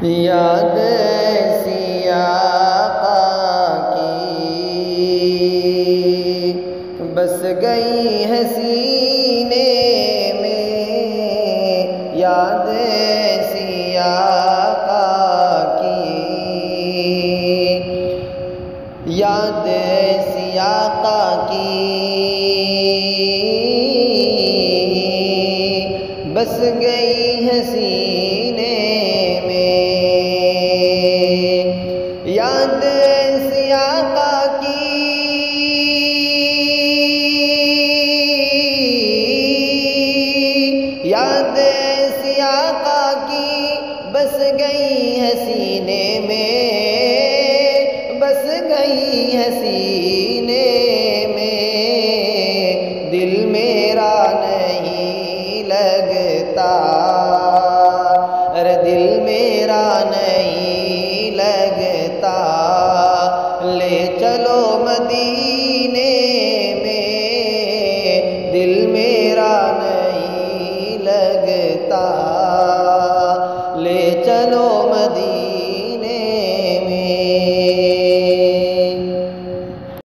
یاد ایسی آقا کی بس گئی ہے سینے میں، یاد ایسی آقا کی، یاد ایسی آقا کی بس گئی ہے سینے میں، یاد ایسی آقا کی، یاد ایسی آقا کی بس گئی ہے سینے میں، بس گئی ہے سینے میں، دل میرا نہیں لگتا، ارے دل میرا نہیں لگتا، لے چلو مدینے میں، دل میرا نہیں لگتا، لے چلو مدینے